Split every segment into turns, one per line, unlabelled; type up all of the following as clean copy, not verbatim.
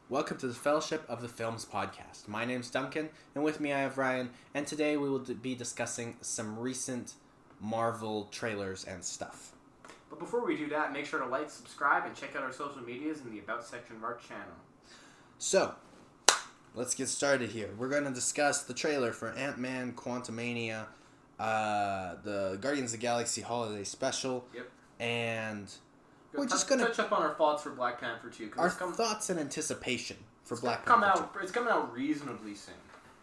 Welcome to the Fellowship of the Films podcast. My name's Duncan, and with me I have Ryan, and today we will be discussing some recent Marvel trailers and stuff.
But before we do that, make sure to like, subscribe, and check out our social medias in the About section of our channel.
So, let's get started here. We're going to discuss the trailer for Ant-Man Quantumania, the Guardians of the Galaxy Holiday Special, and we're just going to
touch up on our thoughts for Black Panther 2.
Our thoughts and anticipation for Black
Panther 2. It's coming out reasonably soon.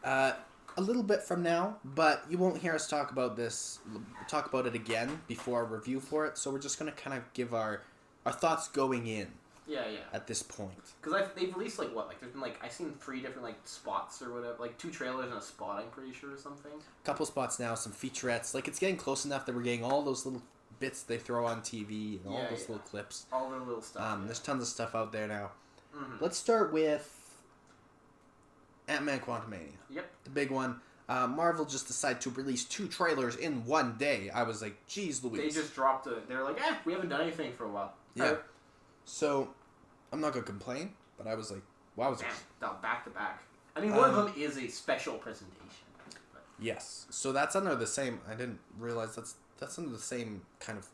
A little bit from now, but you won't hear us talk about it again before our review for it, so we're just going to kind of give our thoughts going in.
Yeah.
At this point.
Because they've released, there's been, I've seen 3 different, spots or whatever. 2 trailers and a spot, I'm pretty sure, or something.
Couple spots now, some featurettes. It's getting close enough that we're getting all those little bits they throw on TV and all those little clips.
All the little stuff.
There's tons of stuff out there now.
Mm-hmm.
Let's start with Ant-Man Quantumania.
Yep.
The big one. Marvel just decided to release 2 trailers in one day. I was like, geez Louise.
They just dropped they're like, we haven't done anything for a while.
Yeah. So, I'm not going to complain, but I was like, wow.
Back to back. I mean, one of them is a special presentation. But.
Yes. So that's under the same, I didn't realize that's under the same kind of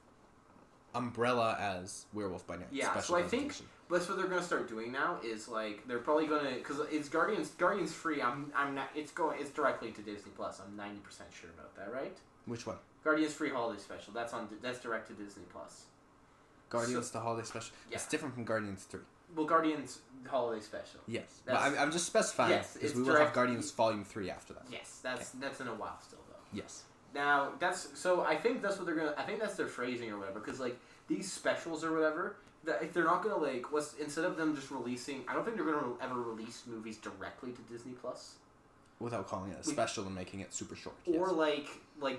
umbrella as Werewolf by Night.
Yeah, so I think that's what they're gonna start doing now. Is they're probably gonna, because it's Guardians free. I'm not. It's directly to Disney Plus. I'm 90% sure about that, right?
Which one?
Guardians free holiday special. That's direct to Disney Plus.
Guardians the holiday special. Yeah. It's different from Guardians 3.
Well, Guardians holiday special.
Yes, but I'm just specifying because we will have Guardians Volume 3 after that.
Yes, that's in a while still though.
Yes.
Now I think that's what they're gonna. I think that's their phrasing or whatever. Because these specials or whatever, if they're not gonna instead of them just releasing, I don't think they're gonna ever release movies directly to Disney Plus.
Without calling it a special and making it super short.
Or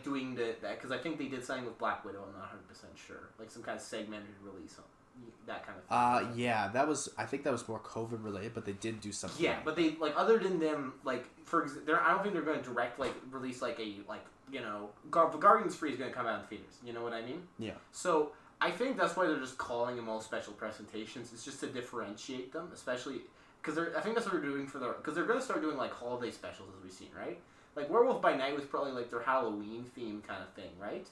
doing that because I think they did something with Black Widow. I'm not 100% sure. Some kind of segmented release, that kind of thing.
Yeah, I think that was more COVID related, but they did do something.
Yeah, but they other than them for example, I don't think they're going to direct release Guardians 3 is going to come out in theaters. You know what I mean?
Yeah.
So I think that's why they're just calling them all special presentations. It's just to differentiate them, especially because I think that's what they're doing because they're going to start doing holiday specials as we've seen, right? Werewolf by Night was probably their Halloween themed kind of thing, right?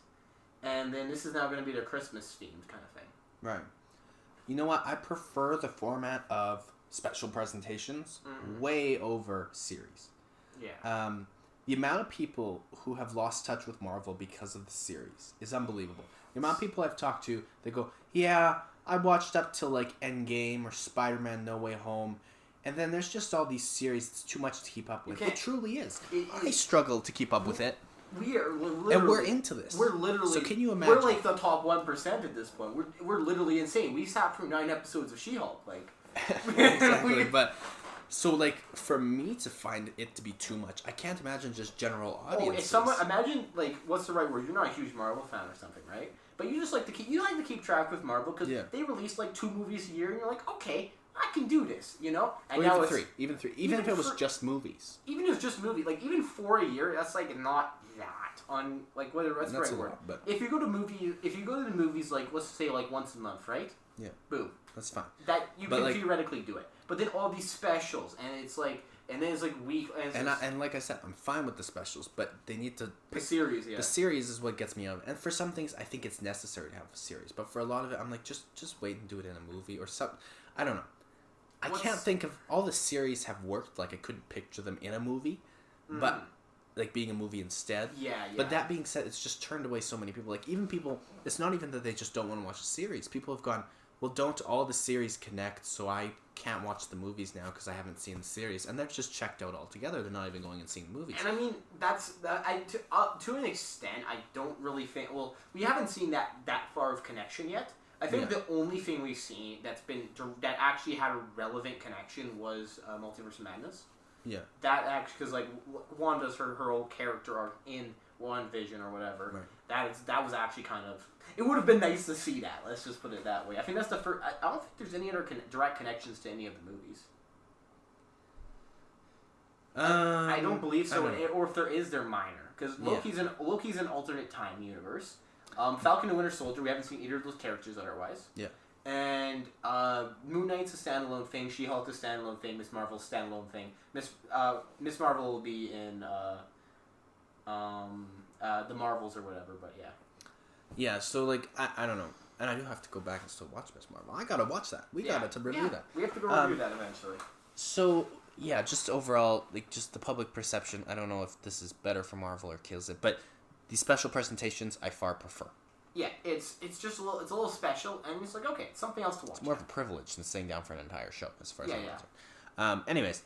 And then this is now going to be their Christmas themed kind of thing.
Right. You know what? I prefer the format of special presentations way over series.
Yeah.
The amount of people who have lost touch with Marvel because of the series is unbelievable. The amount of people I've talked to, they go, yeah, I watched up till Endgame or Spider-Man No Way Home, and then there's just all these series. It's too much to keep up with. It truly is. I struggle to keep up with it. We're into this.
We're literally.
So can you imagine?
We're the top 1% at this point. We're literally insane. We sat through 9 episodes of She-Hulk.
Exactly, but so for me to find it to be too much, I can't imagine just general audiences.
Imagine what's the right word? You're not a huge Marvel fan or something, right? But you just like to keep track with Marvel because they release 2 movies a year, and you're like, okay, I can do this, you know. And
now even three, even if it was just movies.
Even if it was just movies, even 4 a year, that's not that on whether that's the right word.
But
if you go to the movies let's say once a month, right?
Yeah.
Boom.
That's fine.
That you can theoretically do it, but then all these specials, and it's and then it's week.
And like I said, I'm fine with the specials, but they need to
the series. Yeah.
The series is what gets me out. And for some things, I think it's necessary to have a series, but for a lot of it, I'm just wait and do it in a movie or something. I don't know. I can't think of all the series have worked. I couldn't picture them in a movie, but being a movie instead.
Yeah.
But that being said, it's just turned away so many people. Even people, it's not even that they just don't want to watch a series. People have gone, well, don't all the series connect, so I can't watch the movies now because I haven't seen the series, and they're just checked out altogether. They're not even going and seeing movies.
And I mean, to an extent, I don't really think. Well, we haven't seen that far of connection yet. I think the only thing we've seen that actually had a relevant connection was Multiverse of Madness.
Yeah.
That actually, because Wanda's her whole character arc in WandaVision or whatever. Right. That was actually kind of. It would have been nice to see that. Let's just put it that way. I think that's the first. I don't think there's any other direct connections to any of the movies. I don't believe so. Or if there is, they're minor. Because Loki's an alternate time universe. Falcon and Winter Soldier, we haven't seen either of those characters otherwise.
Yeah.
And Moon Knight's a standalone thing. She-Hulk is a standalone thing. Miss Marvel's a standalone thing. Miss Marvel will be in the Marvels or whatever. But yeah.
Yeah. So like I don't know, and I do have to go back and still watch Miss Marvel. I gotta watch that. We gotta to review that.
We have to go review that eventually.
So yeah, just overall, like just the public perception. I don't know if this is better for Marvel or kills it, but these special presentations I far prefer.
Yeah, it's just a little special, and it's like, okay, it's something else to watch.
It's more of a privilege than sitting down for an entire show, as far as I'm
concerned.
Anyways,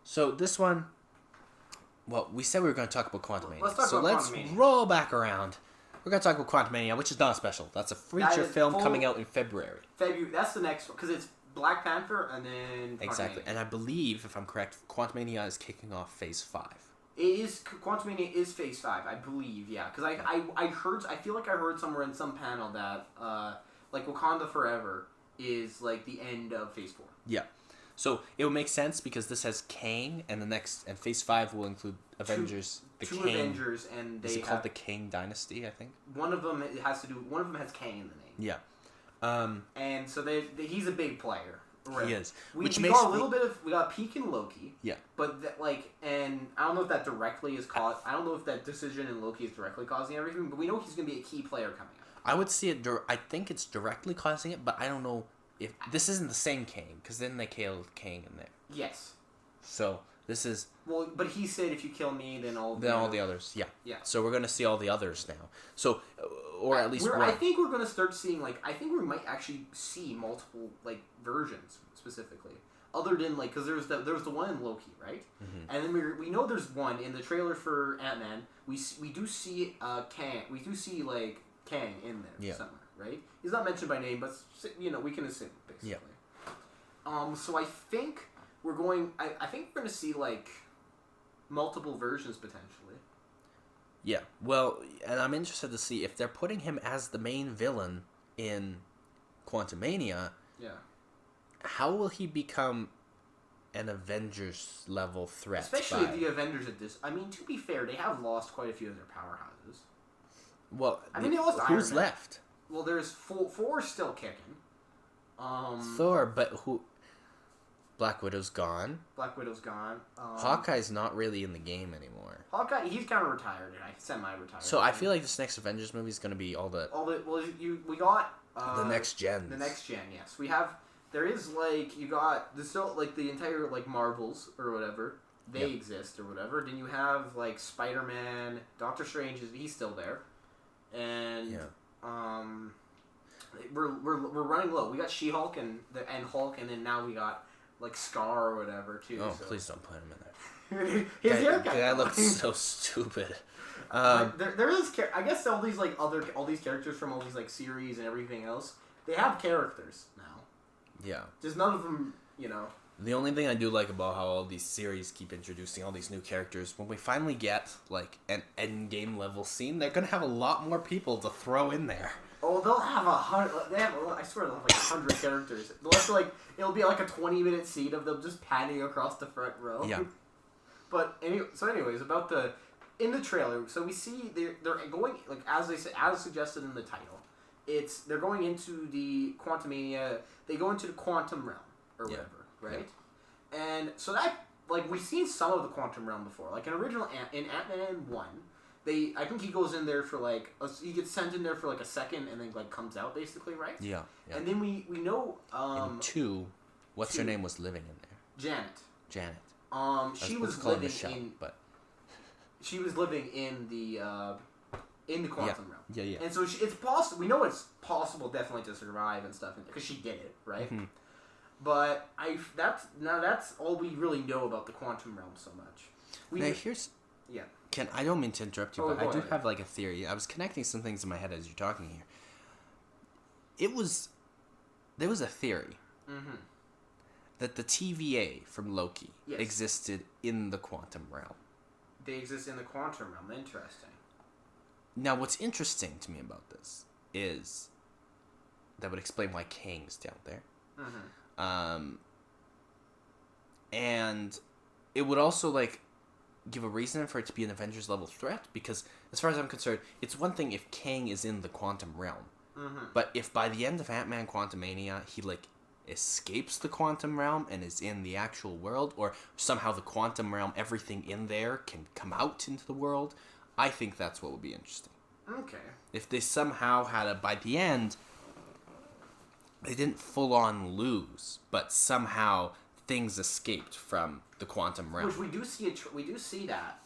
so this one, well, we said we were going to talk about Quantumania.
Let's
roll back around. We're going to talk about Quantumania, which is not a special. That's a feature film coming out in February.
That's the next one, because it's Black Panther and then
Exactly, and I believe, if I'm correct, Quantumania is kicking off Phase 5.
It is Quantumania is Phase 5, I believe. Yeah, because I feel like I heard somewhere in some panel that like Wakanda Forever is like the end of Phase 4.
Yeah, so it would make sense because this has Kang, and Phase 5 will include Avengers.
Two Avengers, and they
is it called the Kang Dynasty? I think
one of them has Kang in the name.
Yeah,
and so he's a big player. Right.
He is.
We got a peek in Loki.
Yeah.
But and I don't know if that directly is caused. I don't know if that decision in Loki is directly causing everything. But we know he's going to be a key player coming up.
I would see it. I think it's directly causing it, but I don't know if this isn't the same Kang, because then they killed Kang in there.
Yes.
So this is.
Well, but he said if you kill me, then all
the others. Yeah.
Yeah.
So we're going to see all the others now. So, or at least
I think we're going to start seeing I think we might actually see multiple versions specifically, other than because there was the one in Loki, right? Mm-hmm. And then we know there's one in the trailer for Ant-Man. We do see Kang. We do see Kang in there somewhere, right? He's not mentioned by name, but we can assume basically. Yeah. So I think we're going. I think we're going to see multiple versions potentially.
Yeah, well, and I'm interested to see if they're putting him as the main villain in Quantumania.
Yeah.
How will he become an Avengers level threat?
Especially the Avengers at this. I mean, to be fair, they have lost quite a few of their powerhouses.
Well,
they lost
who's
Iron Man.
left?
Well, there's Thor still kicking.
Thor, but who? Black Widow's gone. Hawkeye's not really in the game anymore.
Hawkeye, he's kind of retired, and semi-retired.
So I feel like this next Avengers movie is going to be
we got
the next gen.
The next gen, yes. We have. There is there's still the entire Marvels or whatever. They exist or whatever. Then you have Spider-Man, Doctor Strange he's still there, and we're running low. We got She-Hulk and Hulk, and then now we got Scar or whatever too.
Oh,
so.
Please don't put him in there.
His haircut.
Guy looks so stupid.
There is. I guess all these all these characters from all these series and everything else, they have characters now.
Yeah.
Just none of them,
The only thing I do like about how all these series keep introducing all these new characters, when we finally get an Endgame level scene, they're gonna have a lot more people to throw in there.
Oh, they'll have 100. I swear they'll have 100 characters. They'll have it'll be a 20-minute scene of them just panning across the front row.
Yeah.
But anyways, about in the trailer, so we see they're going as they said, as suggested in the title. They're going into the Quantumania. They go into the quantum realm or whatever, right? Yeah. And so that we've seen some of the quantum realm before, in original in Ant-Man 1. I think he goes in there for he gets sent in there for a second and then comes out basically, right?
Yeah.
And then we know
in 2, what's her name was living in there? Janet.
She was living she was living in the quantum realm.
Yeah.
And so it's possible. We know it's possible, definitely, to survive and stuff because she did it, right? Mm-hmm. But that's all we really know about the quantum realm so much.
I don't mean to interrupt you, but I do have a theory. I was connecting some things in my head as you're talking here. There was a theory that the TVA from Loki existed in the quantum realm.
They exist in the quantum realm. Interesting.
Now, what's interesting to me about this is that would explain why Kang's down there. Mm-hmm. And it would also give a reason for it to be an Avengers level threat, because as far as I'm concerned, it's one thing if Kang is in the quantum realm,
Mm-hmm.
But if by the end of Ant-Man Quantumania he like escapes the quantum realm and is in the actual world, or somehow the quantum realm, everything in there can come out into the world, I think that's what would be interesting.
Okay.
If they somehow had a, by the end, they didn't full on lose, but somehow things escaped from the quantum realm.
Which we do see we do see that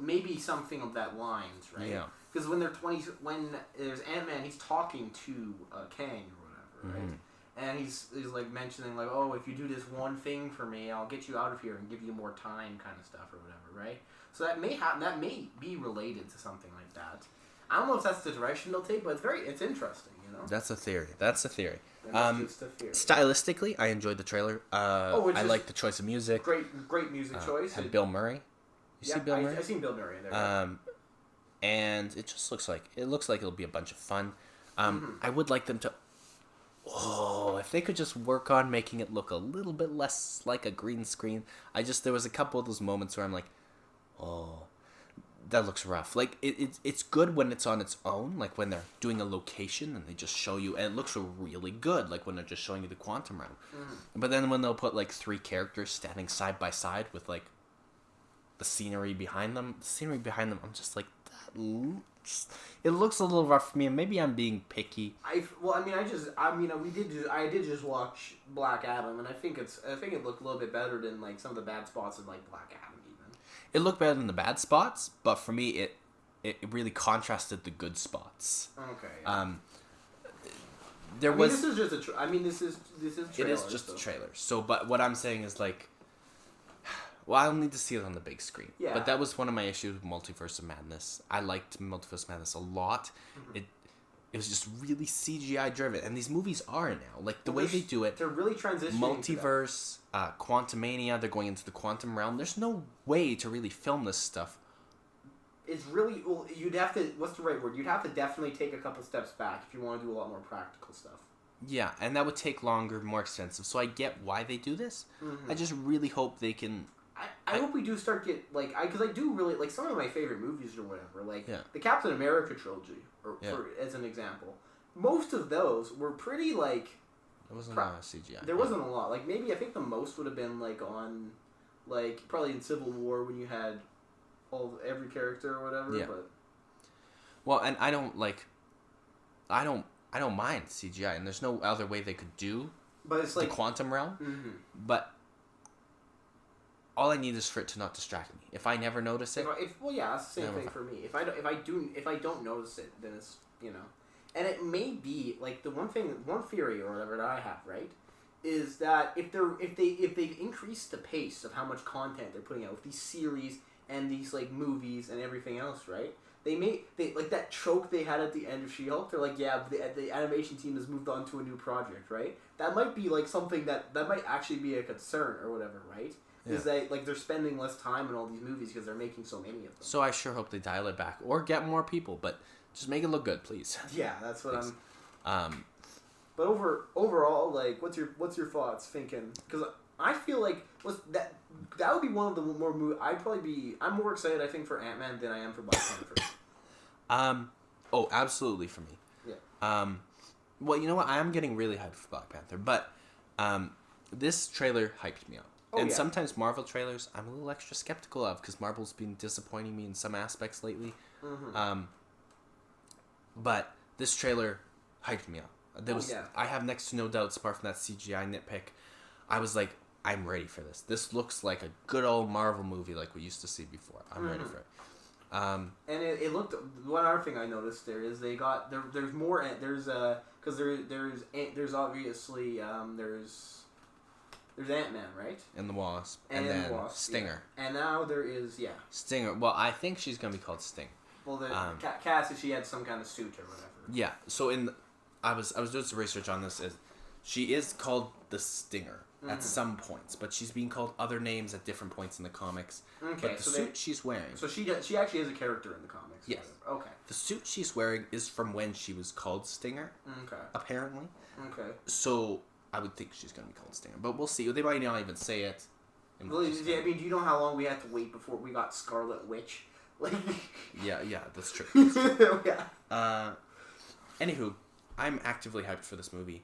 maybe something of that lines, right?
Yeah.
Because when when there's Ant-Man, he's talking to Kang or whatever, right? And he's like mentioning like, oh, if you do this one thing for me, I'll get you out of here and give you more time, kind of stuff or whatever, right? So that may that may be related to something like that. I don't know if that's the direction they'll take, but it's interesting, you know.
That's a theory. That's a theory.
That's just a theory.
Stylistically, I enjoyed the trailer. I like the choice of music.
Great music choice.
Had Bill Murray. You see Bill Murray?
I've seen Bill Murray in there.
And it just looks like it'll be a bunch of fun. I would like them to. Oh, if they could just work on making it look a little bit less like a green screen. There was a couple of those moments where I'm like, oh, that looks rough. Like it's good when it's on its own, like when they're doing a location and they just show you, and it looks really good, like when they're just showing you the quantum realm. But then when they'll put like 3 characters standing side by side with like the scenery behind them, I'm just like, it looks a little rough for me, and maybe I'm being picky.
I did just watch Black Adam, and I think it looked a little bit better than like some of the bad spots in like Black Adam even.
It looked better than the bad spots, but for me it really contrasted the good spots.
Okay.
Yeah.
This is just a trailer.
It is just a trailer. So, but what I'm saying is like, well, I'll need to see it on the big screen.
Yeah.
But that was one of my issues with Multiverse of Madness. I liked Multiverse of Madness a lot. It was just really CGI driven, and these movies are now like the way they do it.
They're really transitioning.
Multiverse, Quantumania. They're going into the quantum realm. There's no way to really film this stuff.
It's really you'd have to. What's the right word? You'd have to definitely take a couple steps back if you want to do a lot more practical stuff.
Yeah, and that would take longer, more expensive. So I get why they do this. I just really hope they can.
I hope we do start because I do really like some of my favorite movies or whatever, like
Yeah.
the Captain America trilogy, as an example. Most of those were pretty like.
There wasn't a lot of CGI.
There wasn't a lot. Like maybe I think the most would have been like on, like probably in Civil War when you had every character or whatever.
Yeah.
But
well, and I don't mind CGI, and there's no other way they could do.
But it's like
the quantum realm. But all I need is for it to not distract me. If I never notice it,
it's the same thing for me. If I don't notice it, then it's and it may be like one theory or whatever that I have, right, is that if they've increased the pace of how much content they're putting out with these series and these like movies and everything else, right? They like that choke they had at the end of She-Hulk. They're like, yeah, the animation team has moved on to a new project, right? That might be like something that might actually be a concern or whatever, right? Yeah. Is that like they're spending less time in all these movies because they're making so many of them.
So I sure hope they dial it back or get more people, but just make it look good, please.
Yeah, that's what
please.
But overall, like, what's your thoughts? Thinking because I feel like that would be one of the more movies. I'm more excited I think for Ant-Man than I am for Black Panther.
Oh, absolutely for me.
Yeah.
Well, you know what? I am getting really hyped for Black Panther, but this trailer hyped me up. And sometimes Marvel trailers I'm a little extra skeptical of because Marvel's been disappointing me in some aspects lately. But this trailer hyped me up. I have next to no doubts apart from that CGI nitpick. I was like, I'm ready for this. This looks like a good old Marvel movie like we used to see before. I'm ready for it.
And it looked. One other thing I noticed there is they got there's more. There's because there's obviously there's Ant-Man, right?
And the Wasp. And then Stinger.
Yeah. And now there is
Stinger. Well, I think she's gonna be called Sting.
Well, Cassie, she had some kind of suit or whatever.
Yeah. So I was doing some research on this. She is called the Stinger at some points, but she's being called other names at different points in the comics. Okay. But the suit she's wearing.
So she actually is a character in the comics.
Yes.
Okay.
The suit she's wearing is from when she was called Stinger.
Okay.
Apparently.
Okay.
So I would think she's going to be called Stinger, but we'll see. They might not even say it.
Well, do you know how long we had to wait before we got Scarlet Witch? Like.
Yeah, that's true.
Yeah.
Anywho, I'm actively hyped for this movie.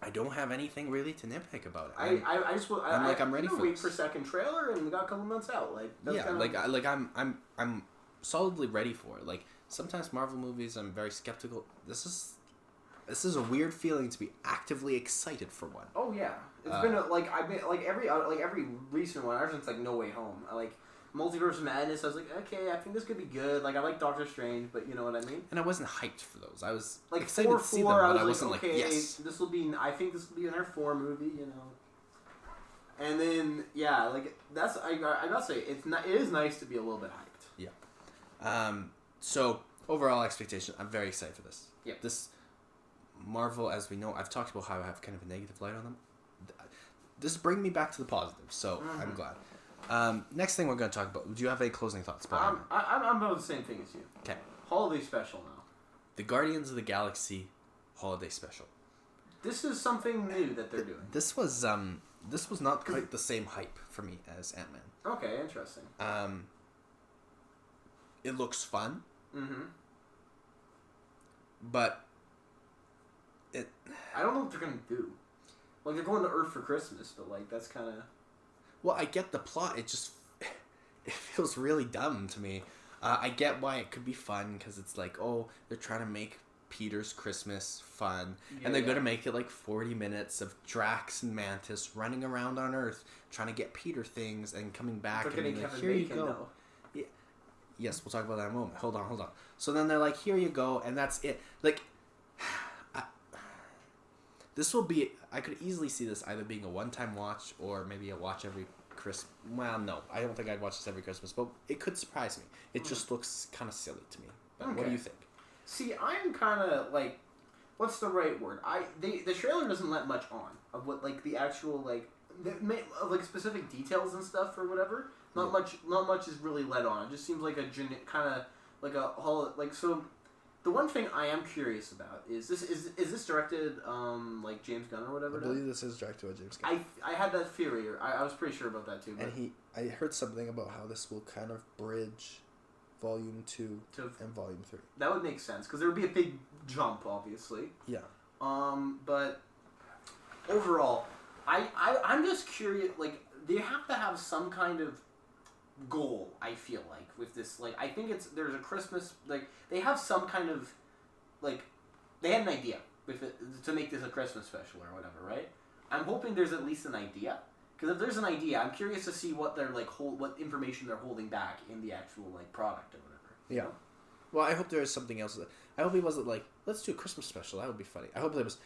I don't have anything really to nitpick about it.
I'm
ready for
wait
this.
for second trailer, and we got a couple months out.
I'm solidly ready for it. Like sometimes Marvel movies, I'm very skeptical. This is a weird feeling to be actively excited for one.
Oh yeah, it's been every recent one ever since like No Way Home. Multiverse of Madness. I was like, okay, I think this could be good. Like I like Doctor Strange, but you know what I mean.
And I wasn't hyped for those. I was
like
excited
Thor
to see them,
4,
but
I was
wasn't
okay,
yes.
This will be. I think this will be another 4 movie. You know. And then yeah, like that's I gotta say it is nice to be a little bit hyped.
Yeah. So overall expectation, I'm very excited for this.
Yep.
This Marvel, as we know, I've talked about how I have kind of a negative light on them. This brings me back to the positive, so I'm glad. Next thing we're going to talk about. Do you have any closing thoughts?
I'm about the same thing as you.
Okay.
Holiday special now.
The Guardians of the Galaxy holiday special.
This is something new that they're doing.
This was not quite the same hype for me as Ant-Man.
Okay, interesting.
It looks fun.
Mm-hmm.
But
I don't know what they're gonna do. Like they're going to Earth for Christmas, but like that's kind of.
Well, I get the plot. It just it feels really dumb to me. I get why it could be fun because it's like, oh, they're trying to make Peter's Christmas fun, and they're gonna make it like 40 minutes of Drax and Mantis running around on Earth trying to get Peter things and coming back and being like, here you go. Yeah. Yes, we'll talk about that in a moment. Hold on. So then they're like, here you go, and that's it. Like, this will be. I could easily see this either being a one-time watch or maybe a watch every Christmas. Well, no, I don't think I'd watch this every Christmas, but it could surprise me. It just looks kind of silly to me. But what do you think?
See, I'm kind of like, what's the right word? The trailer doesn't let much on of what like the actual like specific details and stuff or whatever. Not much is really let on. It just seems like a kind of like a whole like so. The one thing I am curious about is this directed like James Gunn or whatever?
I believe this is directed by James Gunn.
I had that theory, or I was pretty sure about that too. But
and I heard something about how this will kind of bridge Volume 2 and Volume 3.
That would make sense because there would be a big jump, obviously.
Yeah.
But overall, I'm just curious. Like they have to have some kind of goal. I feel like with this, like I think there's a Christmas, like they have some kind of like they had an idea with it to make this a Christmas special or whatever, right? I'm hoping there's at least an idea, because if there's an idea, I'm curious to see what they're like what information they're holding back in the actual like product or whatever.
Yeah. Know? Well, I hope there is something else. I hope he wasn't like, let's do a Christmas special. That would be funny. I hope there was,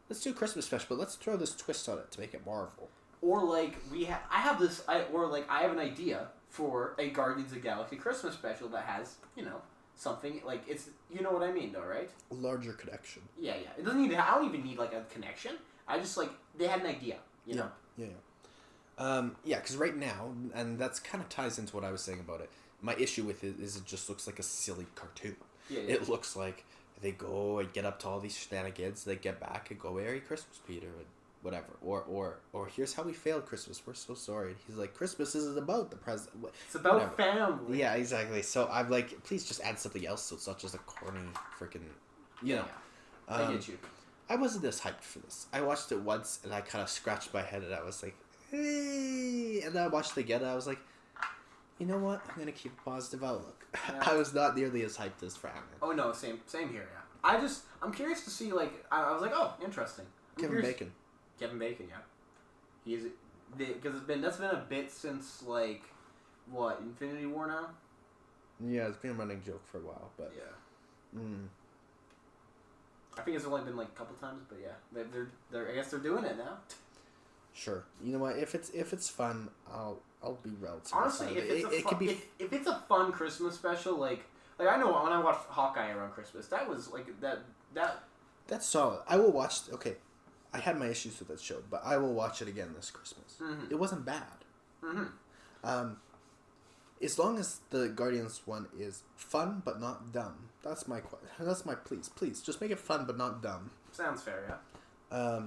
let's do a Christmas special, but let's throw this twist on it to make it Marvel.
Or like I have an idea for a Guardians of the Galaxy Christmas special that has, something like it's, you know what I mean though, right?
A larger connection.
Yeah. It doesn't need. I don't even need like a connection. I just like they had an idea, you know.
Yeah. Because right now, and that's kind of ties into what I was saying about it. My issue with it is it just looks like a silly cartoon.
Yeah.
It looks like they go and get up to all these shenanigans, they get back and go, Merry Christmas, Peter, and whatever. Or here's how we failed Christmas. We're so sorry. And he's like, Christmas isn't about the present.
It's about family.
Yeah, exactly. So I'm like, please just add something else so it's not just a corny freaking, know.
I get you.
I wasn't this hyped for this. I watched it once and I kind of scratched my head and I was like, hey. And then I watched it again and I was like, you know what? I'm going to keep a positive outlook. Yeah. I was not nearly as hyped as for Ant-Man.
Oh, no. Same here, yeah. I'm curious to see, like, I was like, oh, interesting.
Kevin Bacon,
yeah. Because that's been a bit since, like, what, Infinity War now?
Yeah, it's been a running joke for a while, but...
Yeah. I think it's only been, like, a couple times, but yeah. I guess they're doing it now.
Sure. You know what? If it's fun, I'll be relatively
honestly, if it's a fun Christmas special, like I know when I watched Hawkeye around Christmas, that was like that.
That's solid. I will watch. Okay, I had my issues with that show, but I will watch it again this Christmas.
Mm-hmm.
It wasn't bad. Mm-hmm. As long as the Guardians one is fun but not dumb. That's my please just make it fun but not dumb.
Sounds fair, yeah.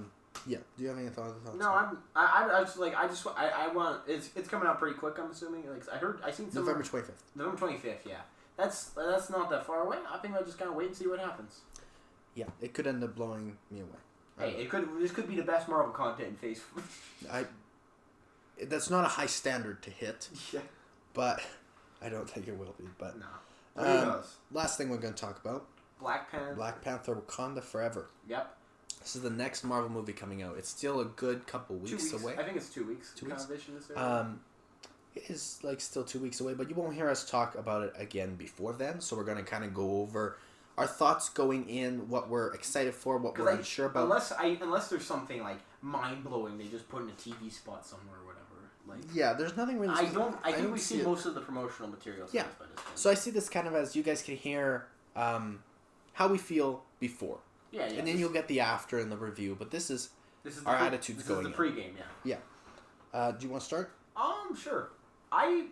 Yeah. Do you have any thoughts?
No, I want. It's coming out pretty quick. I'm assuming. Like I seen some
November 25th.
November 25th. Yeah. That's not that far away. I think I'll just kind of wait and see what happens.
Yeah, it could end up blowing me away.
Hey, this could be the best Marvel content in Phase 4.
That's not a high standard to hit,
Yeah.
but I don't think it will be. But
No. Who knows?
last thing we're going to talk about:
Black Panther.
Black Panther: Wakanda Forever.
Yep.
This is the next Marvel movie coming out. It's still a good couple weeks away.
I think it's 2 weeks.
2 weeks. It is like still 2 weeks away, but you won't hear us talk about it again before then. So we're going to kind of go over our thoughts going in, what we're excited for, what we're unsure about.
Unless there's something like mind blowing, they just put in a TV spot somewhere or whatever. Like
yeah, there's nothing really.
I think we've seen most of the promotional materials.
Yeah. So I see this kind of as you guys can hear how we feel before.
Yeah.
And then you'll get the after and the review. But this is our attitudes going in.
This is the pregame, yeah.
Yeah. Do you want to start?
Sure. I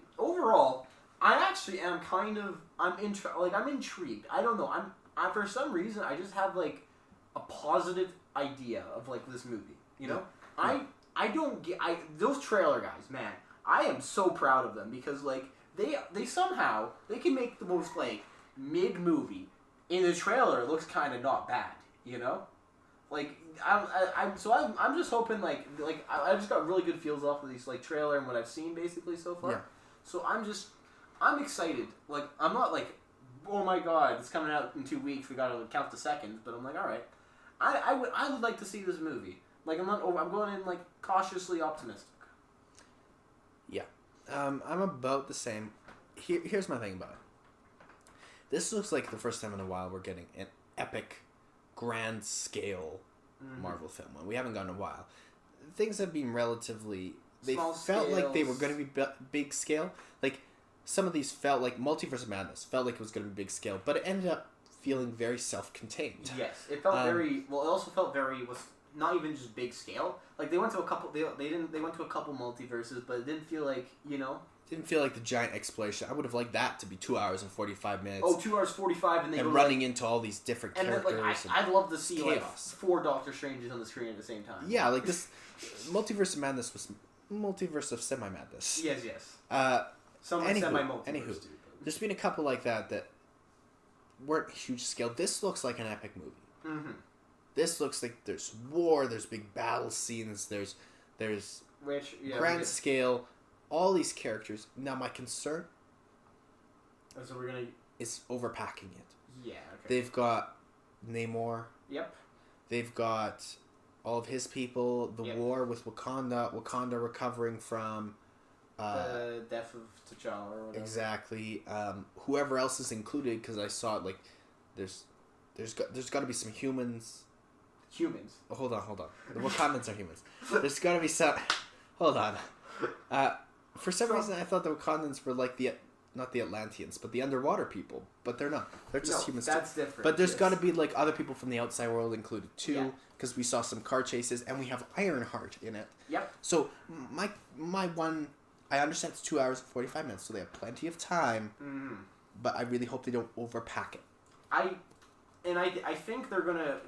actually am I'm intrigued. I don't know. I'm for some reason I just have like a positive idea of like this movie. You know?
Yeah.
I don't get those trailer guys, man. I am so proud of them because like they somehow they can make the most like mid movie in the trailer. It looks kind of not bad, you know. Like I'm just hoping like I just got really good feels off of these like trailer and what I've seen basically so far.
Yeah.
So I'm excited. Like I'm not like, oh my god, it's coming out in 2 weeks. We gotta count the seconds. But I'm like, all right, I would like to see this movie. Like I'm going in like cautiously optimistic.
Yeah, I'm about the same. Here's my thing about it. This looks like the first time in a while we're getting an epic, grand scale Marvel film. We haven't gotten in a while. Things have been relatively. They
Small
felt like they were
scales.
going to be big scale. Like some of these felt like Multiverse of Madness felt like it was going to be big scale, but it ended up feeling very self-contained.
Yes, it felt very well. It also felt very was not even just big scale. Like they went to a couple. They went to a couple multiverses, but it didn't feel like
Didn't feel like the giant exploration. I would have liked that to be 2 hours and 45 minutes.
Oh, 2 hours 45, and they
and
go
running into all these different
and
characters.
then, like I'd love to see like
chaos.
4 Doctor Stranges on the screen at the same time.
Yeah, like this Multiverse of Madness was Multiverse of Semi-Madness.
Yes. Some
Anywho,
semi-multiverse.
anywho.
too, but-
There's been a couple like that weren't huge scale. This looks like an epic movie.
Mhm.
This looks like there's war, there's big battle scenes, there's
Which
grand scale, all these characters. Now my concern
So we're gonna.
is overpacking it.
Yeah. Okay.
They've got Namor.
Yep.
They've got all of his people, the
Yep.
war with Wakanda recovering from
The death of T'Challa or whatever.
exactly whoever else is included, because I saw it like there's got to be some humans.
Humans.
Oh, hold on. The Wakandans are humans. There's got to be some. Hold on. For some reason, I thought the Wakandans were like not the Atlanteans, but the underwater people. But they're not. They're just humans.
That's different.
But there's
yes.
got to be like other people from the outside world included
Yeah.
too, because we saw some car chases and we have Ironheart in it.
Yep.
So my one, I understand it's 2 hours and 45 minutes, so they have plenty of time.
Mm-hmm.
But I really hope they don't overpack it.
I think they're gonna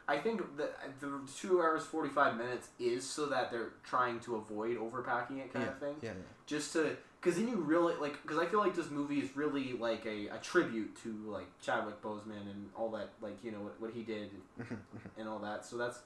I think that the 2 hours 45 minutes is so that they're trying to avoid overpacking it kind of thing.
Yeah.
Just to, because then you really because I feel like this movie is really like a tribute to like Chadwick Boseman and all that, like what he did and all that. So that's,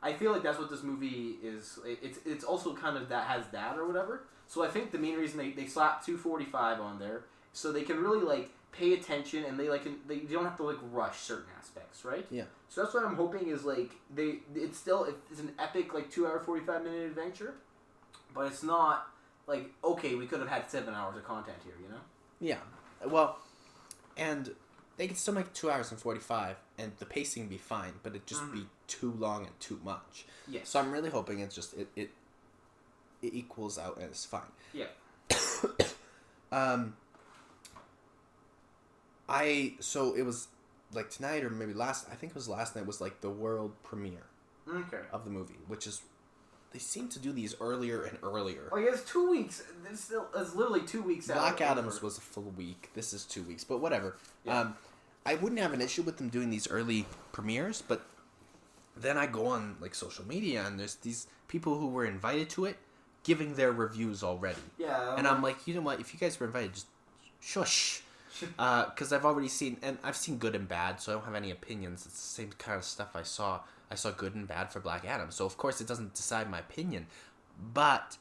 I feel like that's what this movie is. It's also kind of that has that or whatever. So I think the main reason they slap 245 on there so they can really like pay attention and they don't have to like rush certain aspects, right?
Yeah.
So that's what I'm hoping is like it's an epic like 2 hour 45 minute adventure, but it's not like, okay, we could have had 7 hours of content here,
Yeah. Well, and they could still make 2 hours and 45 and the pacing be fine, but it'd just be too long and too much.
Yes.
So I'm really hoping it's just it equals out and it's fine.
Yeah.
So it was like tonight or maybe I think it was last night was like the world premiere
Okay.
of the movie, which is they seem to do these earlier and earlier.
Oh yeah, it's 2 weeks. It's literally 2 weeks out.
Black Adams was a full week. This is 2 weeks, but whatever.
Yeah.
I wouldn't have an issue with them doing these early premieres, but then I go on like social media and there's these people who were invited to it giving their reviews already.
Yeah.
And I'm like, you know what? If you guys were invited, just shush. Because I've already seen, and I've seen good and bad, so I don't have any opinions. It's the same kind of stuff I saw. I saw good and bad for Black Adam, so of course it doesn't decide my opinion. But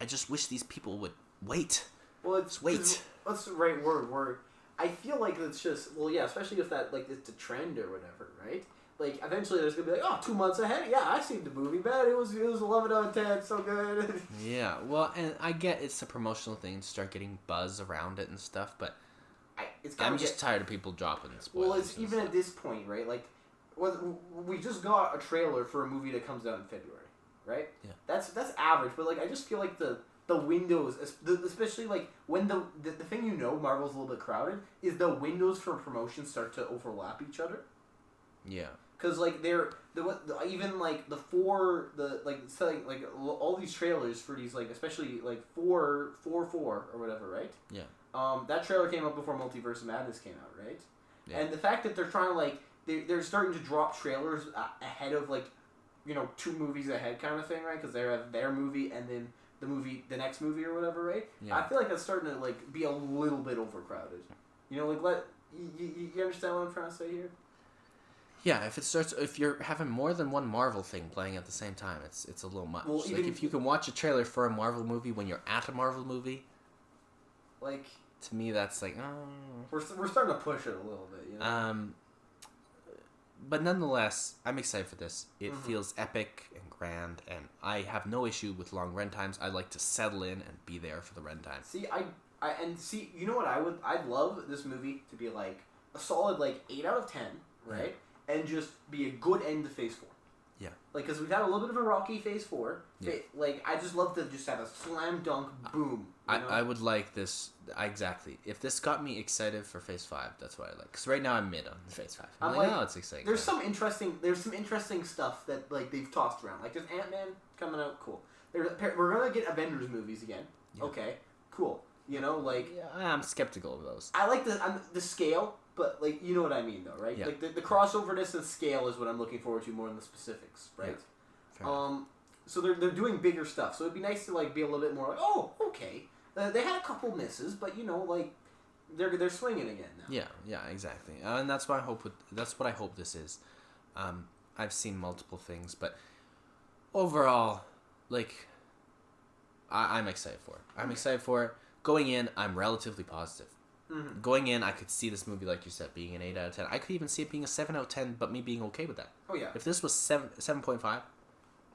I just wish these people would wait.
Well, it's
wait.
That's the right word. I feel like it's just especially if that like it's a trend or whatever, right? Like eventually there's gonna be like 2 months ahead. Yeah, I seen the movie, man. It was 11 out of 10, so good.
Yeah, well, and I get it's a promotional thing to start getting buzz around it and stuff, but I'm just tired of people dropping spoilers.
Well, it's even at this point, right? Like, we just got a trailer for a movie that comes out in February, right?
Yeah.
That's average, but like I just feel like the windows, especially like when the thing Marvel's a little bit crowded, is the windows for promotion start to overlap each other.
Yeah.
Because like even like all these trailers for these like especially like 4 or whatever, right?
Yeah.
That trailer came out before Multiverse of Madness came out, right?
Yeah.
And the fact that they're trying to like they're starting to drop trailers ahead of like 2 movies ahead kind of thing, right? Because they have their movie and then the next movie or whatever, right?
Yeah.
I feel like that's starting to like be a little bit overcrowded. You understand what I'm trying to say here?
Yeah, if you're having more than one Marvel thing playing at the same time, it's a little much.
Well,
like if you can watch a trailer for a Marvel movie when you're at a Marvel movie,
like
to me that's like
we're starting to push it a little bit,
But nonetheless, I'm excited for this. It feels epic and grand, and I have no issue with long run times. I like to settle in and be there for the run time.
See, you know what I'd love this movie to be like a solid like 8 out of 10, right?
Yeah.
And just be a good end to Phase 4.
Yeah.
Like, because we've had a little bit of a rocky Phase 4.
Yeah.
Like, I just love to just have a slam dunk boom.
I would like this, exactly. If this got me excited for Phase 5, that's what I like. Because right now I'm mid on Phase 5. I'm like, oh, it's exciting.
There's some interesting stuff that, like, they've tossed around. Like, there's Ant-Man coming out, cool. We're going to get Avengers movies again. Yeah. Okay, cool. Yeah,
I'm skeptical of those.
I like the scale, but, like, you know what I mean, though, right?
Yeah.
Like, the crossoverness and scale is what I'm looking forward to more than the specifics, right?
Yeah.
So they're doing bigger stuff. So it'd be nice to, like, be a little bit more like, oh, okay. They had a couple misses, but, like, they're swinging again now.
Yeah, exactly. And that's what I hope this is. I've seen multiple things, but overall, like, I'm excited for it. I'm excited for it. Going in, I'm relatively positive. Mm-hmm. Going in, I could see this movie, like you said, being an 8 out of 10. I could even see it being a 7 out of 10, but me being okay with that.
Oh yeah.
If this was 7.5 out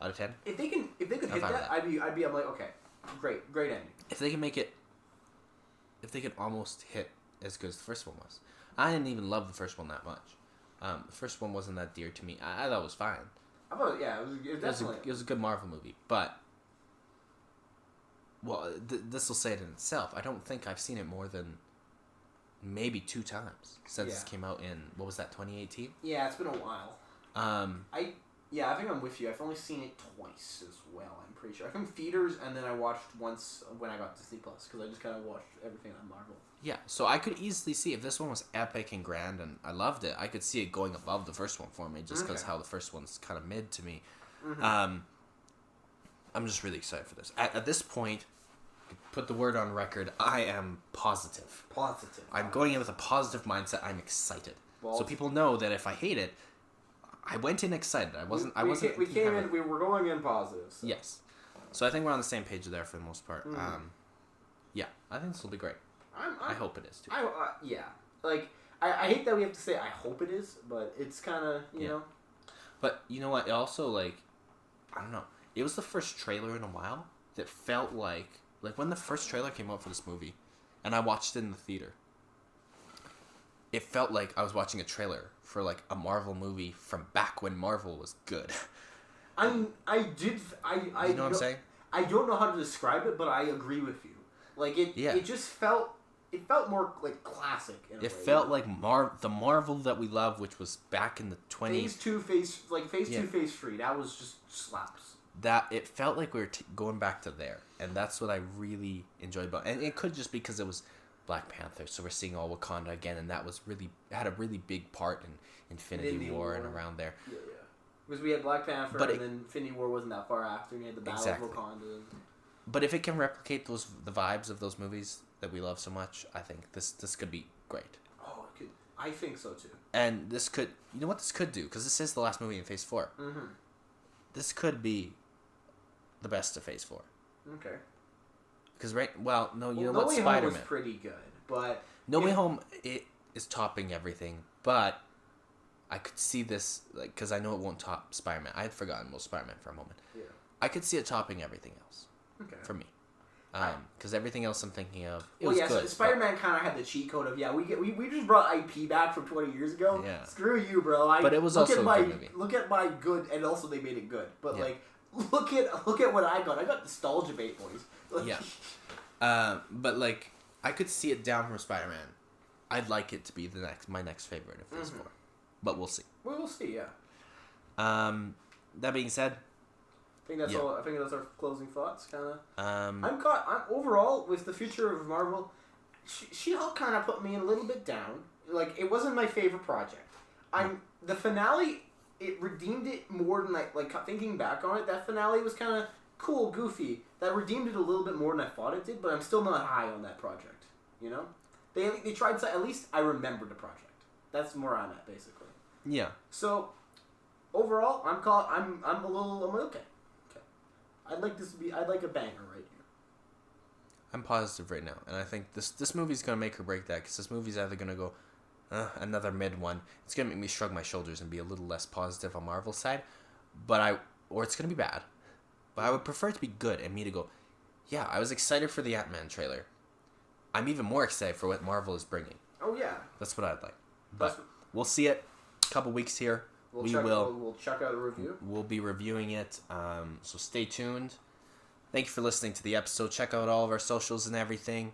of 10,
if they could hit that, I'm like, okay, great ending.
If they can make it, if they could almost hit as good as the first one was. I didn't even love the first one that much. The first one wasn't that dear to me. I thought it was fine.
I thought, yeah, it was definitely.
It was a good Marvel movie, but. Well, this will say it in itself. I don't think I've seen it more than maybe 2 times since it came out in, what was that, 2018?
Yeah, it's been a while. I think I'm with you. I've only seen it twice as well, I'm pretty sure. I think theaters, and then I watched once when I got Disney Plus, because I just kind of watched everything on Marvel.
Yeah, so I could easily see if this one was epic and grand, and I loved it, I could see it going above the first one for me, just because how the first one's kind of mid to me. Mm-hmm. I'm just really excited for this. At this point, put the word on record, I am positive. I'm going in with a positive mindset. I'm excited. Well, so people know that if I hate it, I went in excited.
We came in. We were going in positive. So.
Yes. So I think we're on the same page there for the most part. Yeah, I think this will be great. I hope it is too.
Yeah. Like I hate that we have to say I hope it is, but it's kind of you know.
But you know what? It also like, I don't know. It was the first trailer in a while that felt like when the first trailer came out for this movie, and I watched it in the theater. It felt like I was watching a trailer for like a Marvel movie from back when Marvel was good.
I
You know what I'm saying?
I don't know how to describe it, but I agree with you. Like it just felt. It felt more like classic.
It felt like the Marvel that we love, which was back in the 20s.
Phase 2, Phase 3. That was just slaps.
That it felt like we were going back to there, and that's what I really enjoyed about. And it could just be because it was Black Panther, so we're seeing all Wakanda again, and that was had a really big part in Infinity War and around there.
Yeah. Because we had Black Panther, and then Infinity War wasn't that far after. We had the Battle of Wakanda.
But if it can replicate the vibes of those movies that we love so much, I think this could be great.
Oh, it could. I think so too.
And this could, you know what this could do? Because this is the last movie in Phase 4.
Mm-hmm.
This could be the best of Phase 4.
Okay.
Because no,
No
what,
Way Home
Spider-Man.
was pretty good, but
No Way Home, it is topping everything, but I could see this, like, because I know it won't top Spider-Man. I had forgotten about Spider-Man for a moment.
yeah.
I could see it topping everything else,
Okay.
for me. Because everything else I'm thinking of, it
Well,
was
yeah,
good.
so Spider-Man kind of had the cheat code of we just brought IP back from 20 years ago.
Yeah.
Screw you, bro.
But it was
look
also
at my,
a good movie.
Look at my good, and also they made it good. But
Yeah.
like, look at what I got. I got nostalgia bait, boys. Like,
Yeah. But like, I could see it down from Spider-Man. I'd like it to be my next favorite of Phase 4, but we'll see.
We'll see. Yeah.
That being said,
I think that's
Yeah.
all. I think that's our closing thoughts, kind of.
I'm
I'm overall with the future of Marvel. She-Hulk kind of put me a little bit down. Like, it wasn't my favorite project. The finale. It redeemed it more than like thinking back on it. That finale was kind of cool, goofy. That redeemed it a little bit more than I thought it did. But I'm still not high on that project. You know, they tried to. At least I remembered the project. That's where I'm at, basically.
yeah.
So overall, I'm okay. I'd like a banger right here.
I'm positive right now, and I think this movie's gonna make or break that, because this movie's either gonna go another mid one. It's gonna make me shrug my shoulders and be a little less positive on Marvel's side, or it's gonna be bad. But I would prefer it to be good and me to go, yeah, I was excited for the Ant-Man trailer. I'm even more excited for what Marvel is bringing.
Oh yeah.
That's what I'd like. But we'll see it. A couple weeks here. We'll
check out a review.
We'll be reviewing it. So stay tuned. Thank you for listening to the episode. Check out all of our socials and everything.